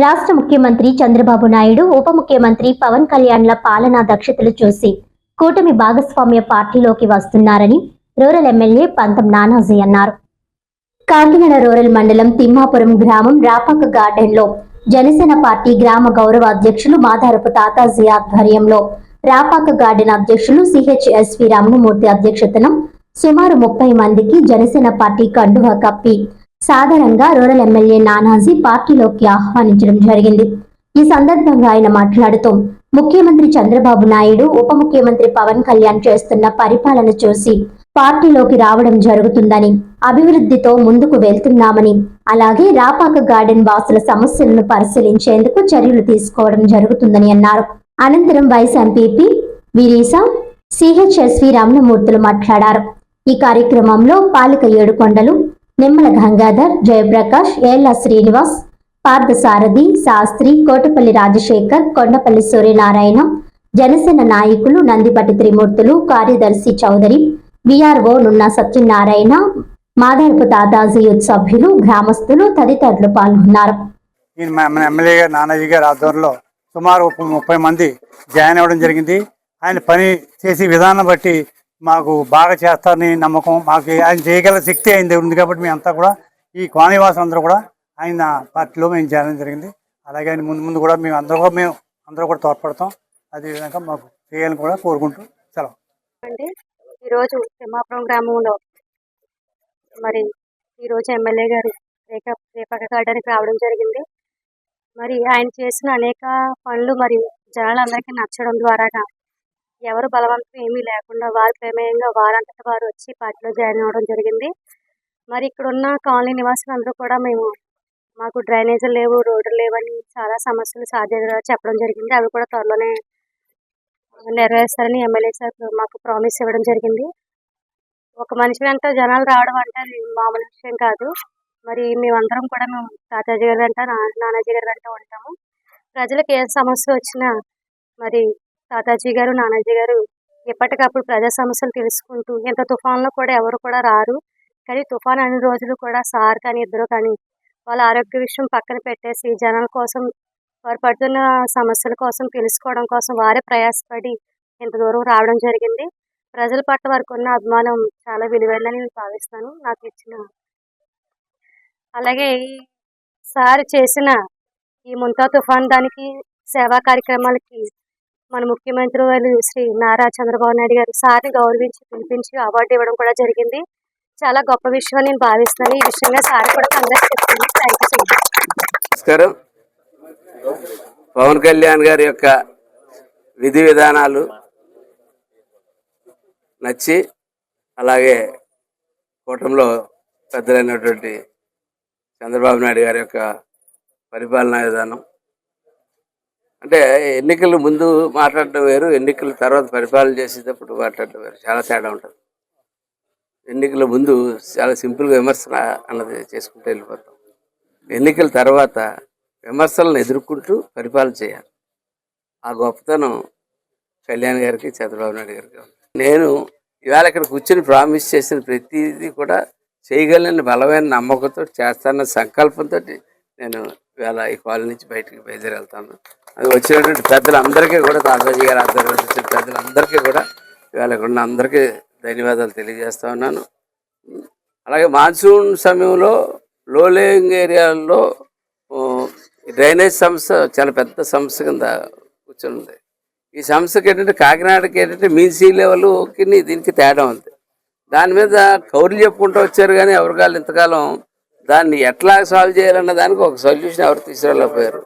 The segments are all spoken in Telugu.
రాష్ట్ర ముఖ్యమంత్రి చంద్రబాబు నాయుడు, ఉప ముఖ్యమంత్రి పవన్ కళ్యాణ్ల పాలనా దక్షతలు చూసి కూటమి భాగస్వామ్య పార్టీలోకి వస్తున్నారని రూరల్ ఎమ్మెల్యే పంతం నానాజీ అన్నారు. కాకినాడ రూరల్ మండలం తిమ్మాపురం గ్రామం రాపాక గార్డెన్లో జనసేన పార్టీ గ్రామ గౌరవ అధ్యక్షులు మాదారపు తాతాజీ ఆధ్వర్యంలో రాపాక గార్డెన్ అధ్యక్షులు సిహెచ్ఎస్వి రమణమూర్తి అధ్యక్షతన సుమారు 30 మందికి జనసేన పార్టీ కండువా కప్పి సాధారణంగా రూరల్ ఎమ్మెల్యే నానాజీ పార్టీలోకి ఆహ్వానించడం జరిగింది. ఈ సందర్భంగా ఆయన మాట్లాడుతూ ముఖ్యమంత్రి చంద్రబాబు నాయుడు, ఉప ముఖ్యమంత్రి పవన్ కళ్యాణ్ చేస్తున్న పరిపాలన చూసి పార్టీలోకి రావడం జరుగుతుందని, అభివృద్ధితో ముందుకు వెళ్తున్నామని, అలాగే రాపాక గార్డెన్ వాసుల సమస్యలను పరిశీలించేందుకు చర్యలు తీసుకోవడం జరుగుతుందని అన్నారు. అనంతరం వైస్ ఎంపీపీ వీరీసా, సిహెచ్ఎస్వి రమణమూర్తులు మాట్లాడారు. ఈ కార్యక్రమంలో పాలిక ఏడుకొండలు, నిమ్మల గంగాధర్, జయప్రకాష్, ఏళ్ల శ్రీనివాస్, పార్థసారథి, శాస్త్రి, కోటపల్లి రాజశేఖర్, కొండపల్లి సూర్యనారాయణ, జనసేన నాయకులు నందిపట్టి త్రిమూర్తులు, కార్యదర్శి చౌదరి, విఆర్ఓ నున్న సత్యనారాయణ, మాదారపు తాతాజీ యూత్ సభ్యులు, గ్రామస్తులు తదితరులు పాల్గొన్నారు. మన ఎమ్మెల్యే గారు నానాజీ గారి ఆధ్వర్యంలో సుమారు 30 మంది జాయిన్ అవ్వడం జరిగింది. ఆయన పని చేసే విధానం బట్టి మాకు బాగా చేస్తారని నమ్మకం, మాకు ఆయన చేయగల శక్తి ఆయన ఉంది కాబట్టి మేమంతా కూడా ఈ కాలనీవాసులు అందరూ కూడా ఆయన పార్టీలో మేము చేరడం జరిగింది. అలాగే ఆయన ముందు కూడా మేము అందరూ కూడా తోడ్పడతాం. అదేవిధంగా మాకు చేయాలని కూడా కోరుకుంటూ సెలవు. అంటే ఈరోజు తిమ్మాపురం గ్రామంలో మరి ఈరోజు ఎమ్మెల్యే గారు రేపాక గార్డెన్కి రావడం జరిగింది. మరి ఆయన చేసిన అనేక పనులు మరి జనాలందరికీ నచ్చడం ద్వారాగా ఎవరు బలవంతం ఏమీ లేకుండా వారి ప్రమేయంగా వారంతట వారు వచ్చి పార్టీలో జాయిన్ అవ్వడం జరిగింది. మరి ఇక్కడ ఉన్న కాలనీ నివాసులందరూ కూడా మాకు డ్రైనేజీలు లేవు, రోడ్లు లేవని చాలా సమస్యలు సాధ్యత చెప్పడం జరిగింది. అవి కూడా త్వరలోనే నెరవేరుస్తారని ఎమ్మెల్యే సార్ మాకు ప్రామిస్ ఇవ్వడం జరిగింది. ఒక మనిషి వెంట జనాలు రావడం అంటే అది మామూలు విషయం కాదు. మరి మేమందరం కూడా తాతాజీ గారి వెంట, నానాజీ గారి వెంట ఉంటాము. ప్రజలకు ఏ సమస్య వచ్చినా మరి తాతాజీ గారు, నానాజీ గారు ఎప్పటికప్పుడు ప్రజా సమస్యలు తెలుసుకుంటూ, ఇంత తుఫాన్లో కూడా ఎవరు కూడా రారు, కానీ తుఫాన్ అన్ని రోజులు కూడా సార్ కానీ ఇద్దరు కానీ వాళ్ళ ఆరోగ్య విషయం పక్కన పెట్టేసి జనాల కోసం, వారు పడుతున్న సమస్యల కోసం తెలుసుకోవడం కోసం వారే ప్రయాసపడి ఇంత దూరం రావడం జరిగింది. ప్రజల పట్ల వారికి ఉన్న అభిమానం చాలా విలువైనదని నేను భావిస్తాను. నాకు ఇచ్చిన అలాగే ఈ సార్ చేసిన ఈ ముంతా తుఫాన్ దానికి సేవా కార్యక్రమాలకి మన ముఖ్యమంత్రి వారు శ్రీ నారా చంద్రబాబు నాయుడు గారు సార్ని గౌరవించి పిలిపించి అవార్డు ఇవ్వడం కూడా జరిగింది. చాలా గొప్ప విషయం నేను భావిస్తున్నాను. ఈ విషయంగా సార్ కూడా కంగ్రెస్ చెప్తాను. Thank you. నమస్కారం. పవన్ కళ్యాణ్ గారి యొక్క విధి విధానాలు నచ్చి, అలాగే కూటమిలో పెద్దలైనటువంటి చంద్రబాబు నాయుడు గారి యొక్క పరిపాలనా విధానం అంటే ఎన్నికల ముందు మాట్లాడటం వేరు, ఎన్నికల తర్వాత పరిపాలన చేసేటప్పుడు మాట్లాడటం వేరు, చాలా తేడా ఉంటుంది. ఎన్నికల ముందు చాలా సింపుల్గా విమర్శ అన్నది చేసుకుంటూ వెళ్ళిపోతాం. ఎన్నికల తర్వాత విమర్శలను ఎదుర్కొంటూ పరిపాలన చేయాలి. ఆ గొప్పతనం కళ్యాణ్ గారికి, చంద్రబాబు నాయుడు గారికి ఉంది. నేను ఇవాళ ఇక్కడ కూర్చొని ప్రామిస్ చేసిన ప్రతిదీ కూడా చేయగలని బలమైన నమ్మకంతో చేస్తానన్న సంకల్పంతో నేను ఇవాళ ఈ కాలనీ నుంచి బయటికి బయలుదేరి వెళ్తాను. అది వచ్చినటువంటి పెద్దలందరికీ కూడా, తాతాజీ గారు ఆధ్వర్యంలో వచ్చిన పెద్దలందరికీ కూడా ఇవాళ ఉన్న అందరికీ ధన్యవాదాలు తెలియజేస్తా ఉన్నాను. అలాగే మాన్సూన్ సమయంలో లో లేయింగ్ ఏరియాల్లో డ్రైనేజ్ సమస్య చాలా పెద్ద సమస్య కింద కూర్చొని. ఈ సమస్యకి ఏంటంటే కాకినాడకి ఏంటంటే మీన్ సీ లెవెల్కి దీనికి తేడా ఉంది. దాని మీద కౌరులు చెప్పుకుంటూ వచ్చారు, కానీ ఎవరికాళ్ళు ఇంతకాలం దాన్ని ఎట్లా సాల్వ్ చేయాలన్న దానికి ఒక సొల్యూషన్ ఎవరు తీసుకురాలేకపోయారు.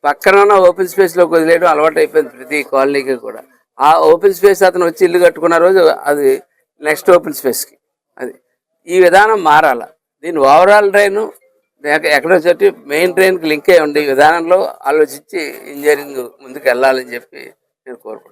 పక్కన ఉన్న ఓపెన్ స్పేస్లోకి వదిలేయడం అలవాటు అయిపోయింది ప్రతి కాలనీకి కూడా. ఆ ఓపెన్ స్పేస్ అతను వచ్చి ఇల్లు కట్టుకున్న రోజు అది నెక్స్ట్ ఓపెన్ స్పేస్కి, అది ఈ విధానం మారాల. దీన్ని ఓవరాల్ డ్రైన్ ఎక్కడో చోటి మెయిన్ డ్రైన్కి లింక్ అయ్యి ఉండి ఈ విధానంలో ఆలోచించి ఇంజనీరింగ్ ముందుకు వెళ్ళాలని చెప్పి నేను కోరుకుంటున్నాను.